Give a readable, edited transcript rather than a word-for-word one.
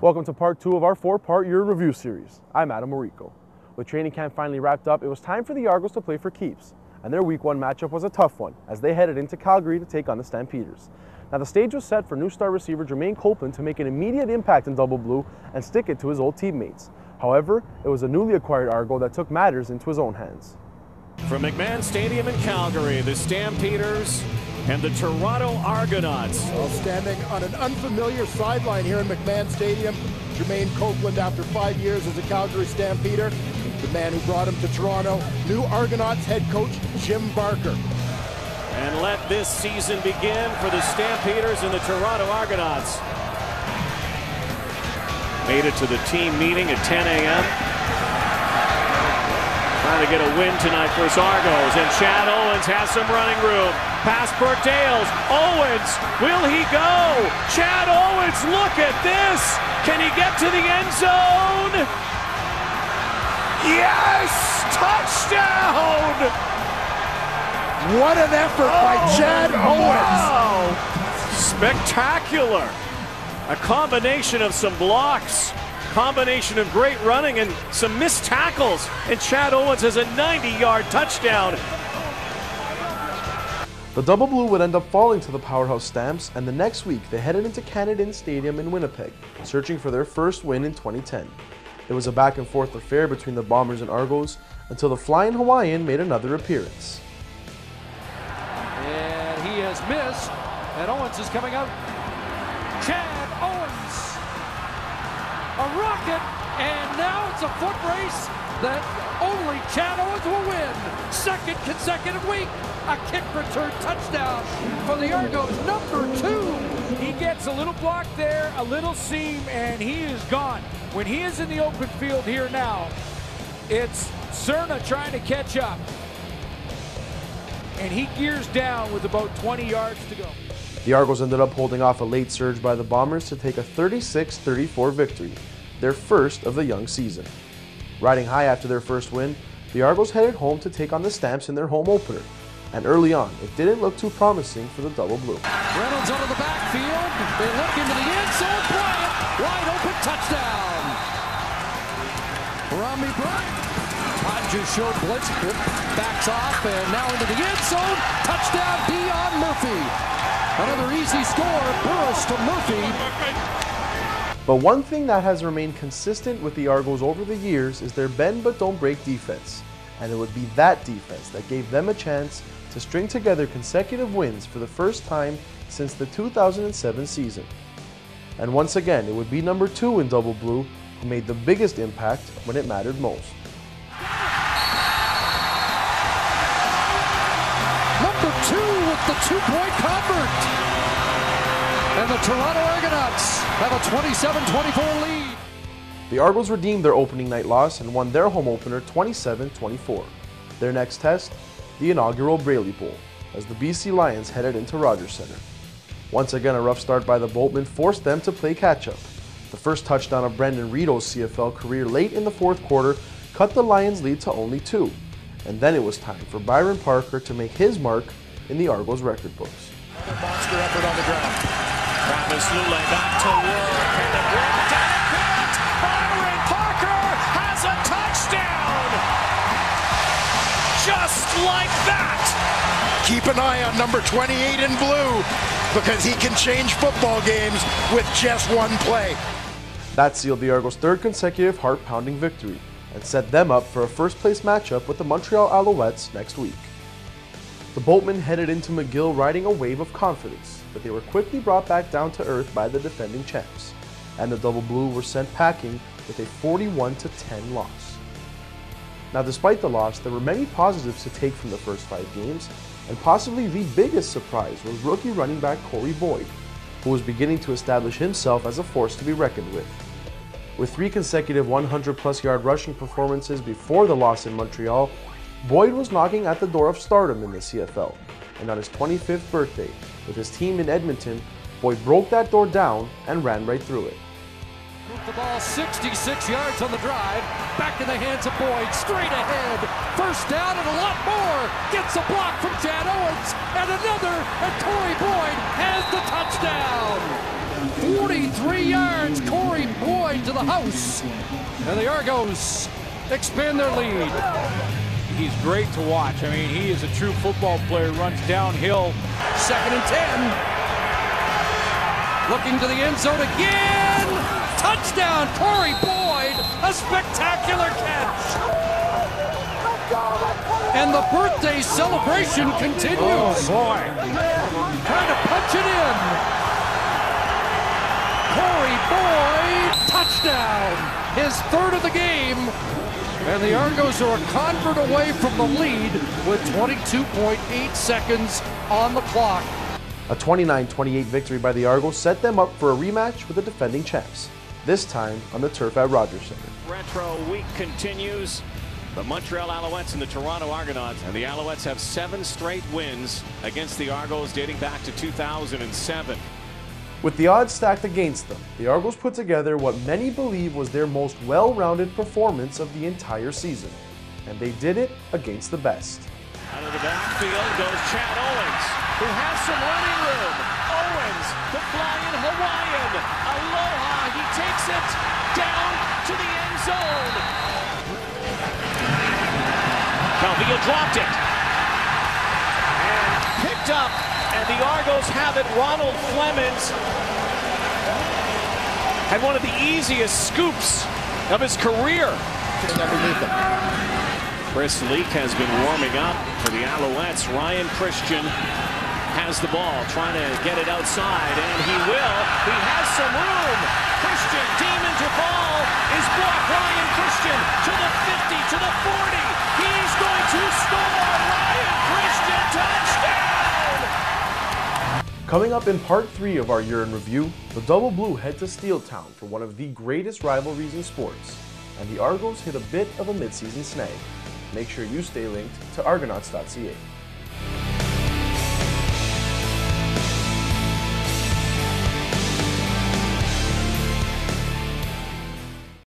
Welcome to part 2 of our 4-part year review series. I'm Adam Marico. With training camp finally wrapped up, it was time for the Argos to play for keeps, and their week 1 matchup was a tough one as they headed into Calgary to take on the Stampeders. Now the stage was set for new star receiver Jermaine Copeland to make an immediate impact in Double Blue and stick it to his old teammates. However, it was a newly acquired Argo that took matters into his own hands. From McMahon Stadium in Calgary, the Stampeders and the Toronto Argonauts. Well, standing on an unfamiliar sideline here in McMahon Stadium, Jermaine Copeland, after 5 years as a Calgary Stampeder, the man who brought him to Toronto, new Argonauts head coach Jim Barker. And let this season begin for the Stampeders and the Toronto Argonauts. Made it to the team meeting at 10 a.m. Trying to get a win tonight for his Argos, and Chad Owens has some running room. Pass Burkdales. Owens, will he go? Chad Owens, look at this. Can he get to the end zone? Yes! Touchdown! What an effort by Chad Owens! Wow! Spectacular. A combination of some blocks, combination of great running and some missed tackles, and Chad Owens has a 90-yard touchdown. The Double Blue would end up falling to the powerhouse Stamps, and the next week they headed into Canada Stadium in Winnipeg, searching for their first win in 2010. It was a back-and-forth affair between the Bombers and Argos until the Flying Hawaiian made another appearance. And he has missed, and Owens is coming out. Chad Owens, a rocket, and now it's a foot race that only Chad Owens will win. Second consecutive week, a kick return touchdown for the Argos, number 2. He gets a little block there, a little seam, and he is gone. When he is in the open field here now, it's Cerna trying to catch up. And he gears down with about 20 yards to go. The Argos ended up holding off a late surge by the Bombers to take a 36-34 victory, their first of the young season. Riding high after their first win, the Argos headed home to take on the Stamps in their home opener. And early on, it didn't look too promising for the Double Blue. Reynolds out of the backfield. They look into the end zone. Bryant, wide open touchdown. Rami Bryant. Todd just showed blitz. Backs off and now into the end zone. Touchdown, Dion Murphy. Another easy score. Burris to Murphy. But one thing that has remained consistent with the Argos over the years is their bend but don't break defense. And it would be that defense that gave them a chance to string together consecutive wins for the first time since the 2007 season. And once again, it would be number 2 in Double Blue who made the biggest impact when it mattered most. Number 2 with the 2-point convert. And the Toronto Argonauts have a 27-24 lead. The Argos redeemed their opening night loss and won their home opener 27-24. Their next test, the inaugural Braley Bowl, as the BC Lions headed into Rogers Centre. Once again, a rough start by the Boltmen forced them to play catch-up. The first touchdown of Brendan Rito's CFL career late in the fourth quarter cut the Lions' lead to only 2. And then it was time for Byron Parker to make his mark in the Argos record books. Another monster effort on the ground. Travis Lule back to work, and the ball down it. Byron Parker has a touchdown! Just like that! Keep an eye on number 28 in blue, because he can change football games with just one play. That sealed the Argos' third consecutive heart-pounding victory and set them up for a first-place matchup with the Montreal Alouettes next week. The Boltmen headed into McGill riding a wave of confidence, but they were quickly brought back down to earth by the defending champs, and the Double Blue were sent packing with a 41-10 loss. Now, despite the loss, there were many positives to take from the first 5 games, and possibly the biggest surprise was rookie running back Corey Boyd, who was beginning to establish himself as a force to be reckoned with. With 3 consecutive 100-plus yard rushing performances before the loss in Montreal, Boyd was knocking at the door of stardom in the CFL, and on his 25th birthday, with his team in Edmonton, Boyd broke that door down and ran right through it. The ball 66 yards on the drive, back in the hands of Boyd, straight ahead, first down and a lot more, gets a block from Chad Owens, and another, and Corey Boyd has the touchdown. 43 yards, Corey Boyd to the house. And the Argos expand their lead. He's great to watch. I mean, he is a true football player, runs downhill. 2nd and 10. Looking to the end zone again. Touchdown, Corey Boyd. A spectacular catch. And the birthday celebration continues. Oh, boy. Trying to punch it in. Corey Boyd, touchdown. His 3rd of the game. And the Argos are a convert away from the lead with 22.8 seconds on the clock. A 29-28 victory by the Argos set them up for a rematch with the defending champs, this time on the turf at Rogers Centre. Retro week continues. The Montreal Alouettes and the Toronto Argonauts. And the Alouettes have 7 straight wins against the Argos dating back to 2007. With the odds stacked against them, the Argos put together what many believe was their most well-rounded performance of the entire season. And they did it against the best. Out of the backfield goes Chad Owens, who has some running room. Owens, the flying Hawaiian. Aloha, he takes it down to the end zone. Calvillo dropped it. And picked up, and the Argos have it. Ronald Flemings had one of the easiest scoops of his career. Chris Leak has been warming up for the Alouettes. Ryan Christian has the ball, trying to get it outside, and he will. He has some room. Christian, Demon Duval is blocked. Ryan Christian to the 50, to the 40. He's going to score. Ryan Christian, touchdown! Coming up in part 3 of our year in review, the Double Blue head to Steeltown for one of the greatest rivalries in sports, and the Argos hit a bit of a midseason snag. Make sure you stay linked to Argonauts.ca.